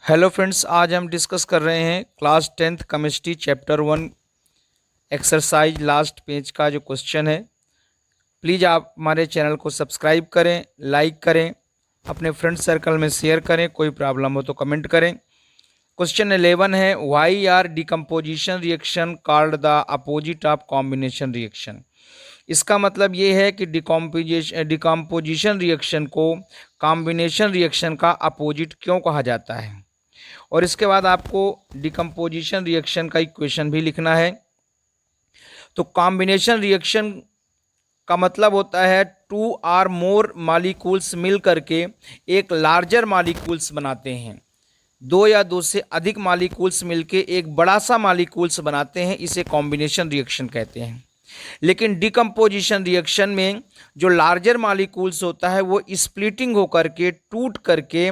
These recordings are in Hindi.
हेलो फ्रेंड्स, आज हम डिस्कस कर रहे हैं class 10th chemistry chapter 1 exercise last page का जो क्वेश्चन है। प्लीज़ आप हमारे चैनल को सब्सक्राइब करें, लाइक करें, अपने फ्रेंड सर्कल में शेयर करें। कोई प्रॉब्लम हो तो कमेंट करें। क्वेश्चन 11 है, why are decomposition reaction called the opposite of combination reaction. इसका मतलब ये है कि डिकम्पोजिशन रिएक्शन को कॉम्बिनेशन रिएक्शन का अपोजिट क्यों कहा जाता है। और इसके बाद आपको डिकम्पोजिशन रिएक्शन का इक्वेशन भी लिखना है। तो कॉम्बिनेशन रिएक्शन का मतलब होता है टू आर मोर मॉलिक्यूल्स मिल करके एक लार्जर मॉलिक्यूल्स बनाते हैं। दो या दो से अधिक मॉलिक्यूल्स मिलके एक बड़ा सा मॉलिक्यूल्स बनाते हैं, इसे कॉम्बिनेशन रिएक्शन कहते हैं। लेकिन डिकम्पोजिशन रिएक्शन में जो लार्जर मॉलिक्यूल्स होता है वो स्प्लिटिंग होकर के टूट करके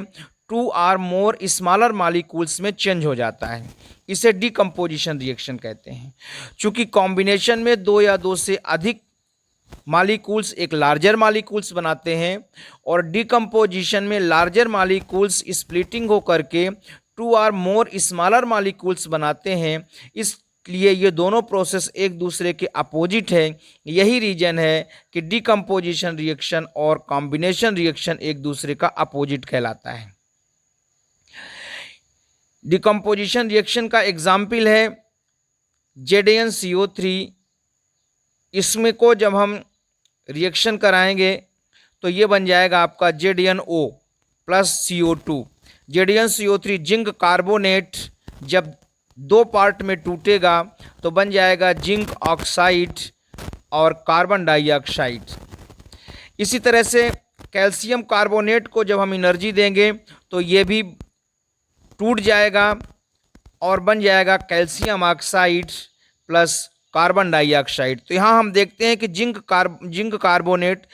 two or more smaller molecules में चेंज हो जाता है, इसे डिकम्पोजिशन रिएक्शन कहते हैं। चूंकि कॉम्बिनेशन में दो या दो से अधिक मॉलिक्यूल्स एक लार्जर मॉलिक्यूल्स बनाते हैं और डिकम्पोजिशन में लार्जर मॉलिक्यूल्स स्प्लिटिंग होकर के two or more smaller molecules बनाते हैं, इसलिए ये दोनों प्रोसेस एक दूसरे के अपोजिट है। यही रीजन है कि डिकम्पोजिशन रिएक्शन और कॉम्बिनेशन रिएक्शन एक दूसरे का अपोजिट कहलाता है। डिकम्पोजिशन रिएक्शन का एग्जाम्पल है ZnCO3। इसमें को जब हम रिएक्शन कराएंगे तो ये बन जाएगा आपका ZnO plus CO2। ZnCO3 zinc carbonate जब दो पार्ट में टूटेगा तो बन जाएगा जिंक ऑक्साइड और कार्बन डाइऑक्साइड। इसी तरह से कैल्शियम कार्बोनेट को जब हम एनर्जी देंगे तो ये भी टूट जाएगा और बन जाएगा calcium oxide plus carbon dioxide. तो यहाँ हम देखते हैं कि जिंक कार्बोनेट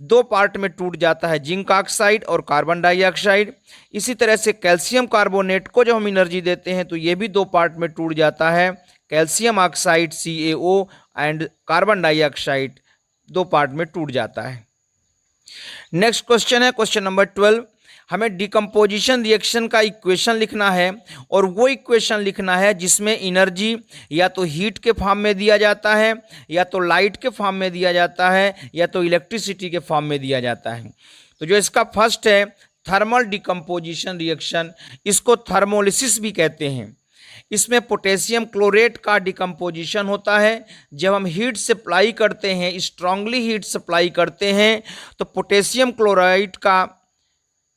दो पार्ट में टूट जाता है, जिंक ऑक्साइड और कार्बन डाइऑक्साइड। इसी तरह से कैल्शियम कार्बोनेट को जब हम एनर्जी देते हैं तो ये भी दो पार्ट में टूट जाता है, calcium oxide CaO and carbon dioxide दो पार्ट में टूट जाता है। नेक्स्ट क्वेश्चन है क्वेश्चन नंबर 12। हमें डिकम्पोजिशन रिएक्शन का इक्वेशन लिखना है और वो इक्वेशन लिखना है जिसमें एनर्जी या तो हीट के फॉर्म में दिया जाता है, या तो लाइट के फॉर्म में दिया जाता है, या तो इलेक्ट्रिसिटी के फॉर्म में दिया जाता है। तो जो इसका फर्स्ट है थर्मल डिकम्पोजिशन रिएक्शन, इसको थर्मोलिसिस भी कहते हैं। इसमें पोटेशियम क्लोरेट का डिकम्पोजिशन होता है। जब हम हीट सप्लाई करते हैं, स्ट्रांगली हीट सप्लाई करते हैं, तो पोटेशियम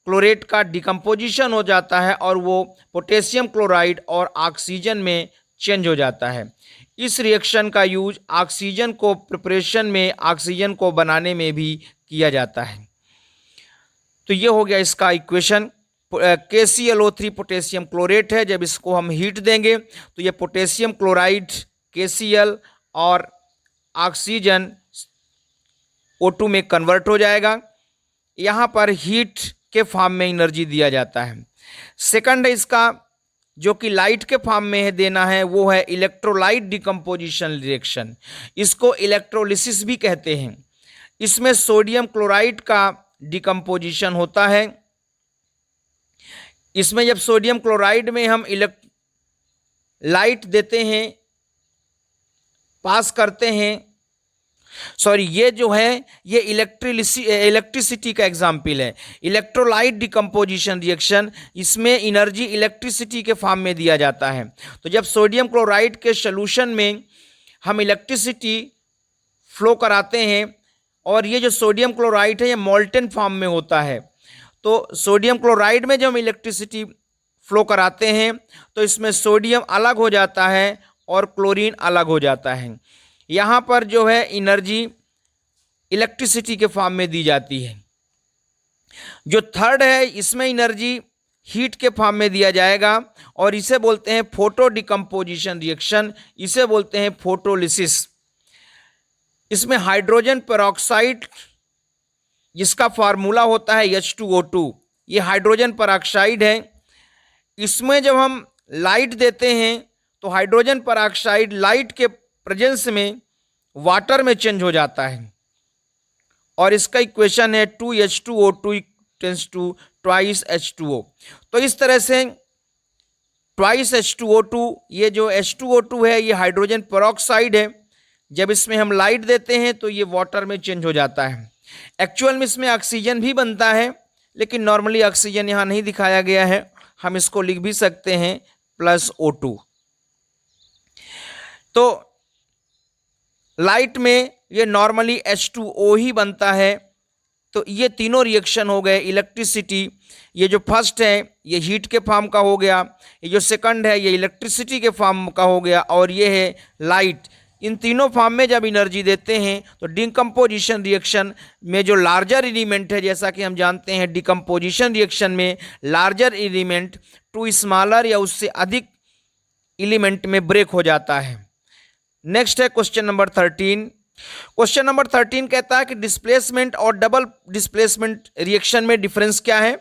क्लोरेट का डिकम्पोजिशन हो जाता है और वो पोटेशियम क्लोराइड और ऑक्सीजन में चेंज हो जाता है। इस रिएक्शन का यूज ऑक्सीजन को प्रिपरेशन में, ऑक्सीजन को बनाने में भी किया जाता है। तो ये हो गया इसका इक्वेशन। KClO3 पोटेशियम क्लोरेट है। जब इसको हम हीट देंगे तो ये पोटेशियम क्लोराइड KCl और ऑक्सीजन O2 में कन्वर्ट हो जाएगा। यहाँ पर हीट के फॉर्म में एनर्जी दिया जाता है। सेकंड है इसका जो कि लाइट के फॉर्म में है देना है, वो है इलेक्ट्रोलाइट डिकम्पोजिशन रिएक्शन। इसको इलेक्ट्रोलिसिस भी कहते हैं। इसमें सोडियम क्लोराइड का डिकम्पोजिशन होता है। इसमें जब सोडियम क्लोराइड में हम लाइट देते हैं, पास करते हैं, ये जो है ये इलेक्ट्रिसिटी का एग्जाम्पल है। इलेक्ट्रोलाइट डिकम्पोजिशन रिएक्शन, इसमें एनर्जी इलेक्ट्रिसिटी के फॉर्म में दिया जाता है। तो जब सोडियम क्लोराइड के सॉल्यूशन में हम इलेक्ट्रिसिटी फ्लो कराते हैं, और ये जो सोडियम क्लोराइड है ये मोल्टेन फॉर्म में होता है, तो सोडियम क्लोराइड में जब हम इलेक्ट्रिसिटी फ्लो कराते हैं तो इसमें सोडियम अलग हो जाता है और क्लोरीन अलग हो जाता है। यहाँ पर जो है एनर्जी इलेक्ट्रिसिटी के फॉर्म में दी जाती है। जो थर्ड है इसमें एनर्जी हीट के फॉर्म में दिया जाएगा और इसे बोलते हैं फोटो डिकम्पोजिशन रिएक्शन, इसे बोलते हैं फोटोलिसिस। इसमें हाइड्रोजन पेरोक्साइड जिसका फार्मूला होता है H2O2, ये हाइड्रोजन पेरोक्साइड है। इसमें जब हम लाइट देते हैं तो हाइड्रोजन पेरोक्साइड लाइट के प्रेजेंस में वाटर में चेंज हो जाता है और इसका इक्वेशन है 2H2O2 tense to twice H2O। तो इस तरह से ट्वाइस H2O2, ये जो H2O2 है ये हाइड्रोजन पेरोक्साइड है। जब इसमें हम लाइट देते हैं तो ये वाटर में चेंज हो जाता है। एक्चुअल में इसमें ऑक्सीजन भी बनता है, लेकिन नॉर्मली ऑक्सीजन यहाँ नहीं दिखाया गया है, हम इसको लिख भी सकते हैं +O2। तो लाइट में ये नॉर्मली H2O ही बनता है। तो ये तीनों रिएक्शन हो गए। इलेक्ट्रिसिटी, ये जो फर्स्ट है ये हीट के फॉर्म का हो गया, ये जो सेकंड है ये इलेक्ट्रिसिटी के फॉर्म का हो गया, और ये है लाइट। इन तीनों फॉर्म में जब एनर्जी देते हैं तो डिकम्पोजिशन रिएक्शन में जो लार्जर एलिमेंट है, जैसा कि हम जानते हैं डिकम्पोजिशन रिएक्शन में लार्जर एलिमेंट टू स्मॉलर या उससे अधिक एलिमेंट में ब्रेक हो जाता है। नेक्स्ट है क्वेश्चन नंबर 13। क्वेश्चन नंबर 13 कहता है कि डिस्प्लेसमेंट और डबल डिस्प्लेसमेंट रिएक्शन में डिफरेंस क्या है।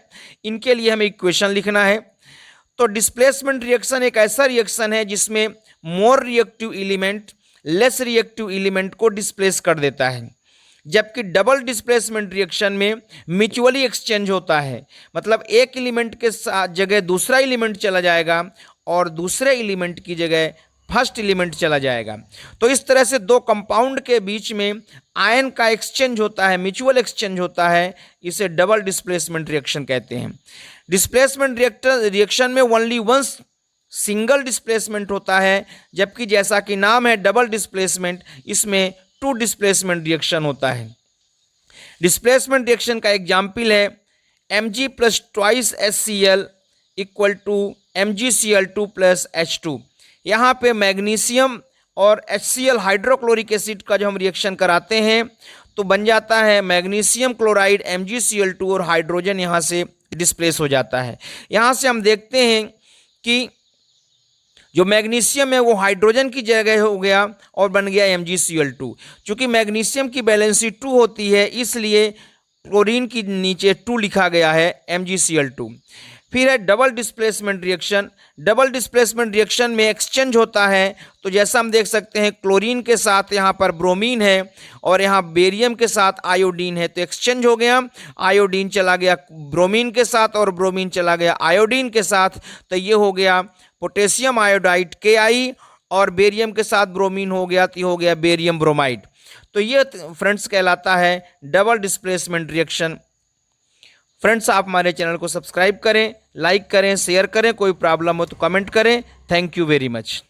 इनके लिए हमें इक्वेशन लिखना है। तो डिस्प्लेसमेंट रिएक्शन एक ऐसा रिएक्शन है जिसमें more reactive element less reactive element को डिस्प्लेस कर देता है, जबकि डबल डिस्प्लेसमेंट रिएक्शन में म्यूचुअली एक्सचेंज होता है। मतलब एक एलिमेंट के साथ जगह दूसरा एलिमेंट चला जाएगा और दूसरे एलिमेंट की जगह फर्स्ट एलिमेंट चला जाएगा। तो इस तरह से दो कंपाउंड के बीच में आयन का एक्सचेंज होता है, म्यूचुअल एक्सचेंज होता है, इसे डबल डिस्प्लेसमेंट रिएक्शन कहते हैं। डिस्प्लेसमेंट रिएक्शन में ओनली वन सिंगल डिस्प्लेसमेंट होता है, जबकि जैसा कि नाम है डबल डिस्प्लेसमेंट, इसमें टू डिस्प्लेसमेंट रिएक्शन होता है। डिस्प्लेसमेंट रिएक्शन का एग्जाम्पल है Mg + twice HCl = MgCl2 + H2। यहाँ पे मैग्नीशियम और HCl हाइड्रोक्लोरिक एसिड का जो हम रिएक्शन कराते हैं तो बन जाता है मैग्नीशियम क्लोराइड MgCl2 और हाइड्रोजन यहाँ से डिस्प्लेस हो जाता है। यहाँ से हम देखते हैं कि जो मैग्नीशियम है वो हाइड्रोजन की जगह हो गया और बन गया MgCl2। चूँकि मैग्नीशियम की वैलेंसी 2 होती है, इसलिए क्लोरीन की नीचे 2 लिखा गया है MgCl2। फिर है double displacement reaction. Double displacement reaction में एक्सचेंज होता है। तो जैसा हम देख सकते हैं क्लोरीन के साथ यहाँ पर ब्रोमीन है और यहाँ बेरियम के साथ आयोडीन है, तो एक्सचेंज हो गया। आयोडीन चला गया ब्रोमीन के साथ और ब्रोमीन चला गया आयोडीन के साथ, तो ये हो गया पोटेशियम आयोडाइड Ki, और बेरियम के साथ ब्रोमीन हो गया तो ये हो गया बेरियम ब्रोमाइड। तो ये फ्रेंड्स कहलाता है डबल डिस्प्लेसमेंट रिएक्शन। फ्रेंड्स, आप हमारे चैनल को सब्सक्राइब करें, लाइक करें, शेयर करें। कोई प्रॉब्लम हो तो कमेंट करें। Thank you very much.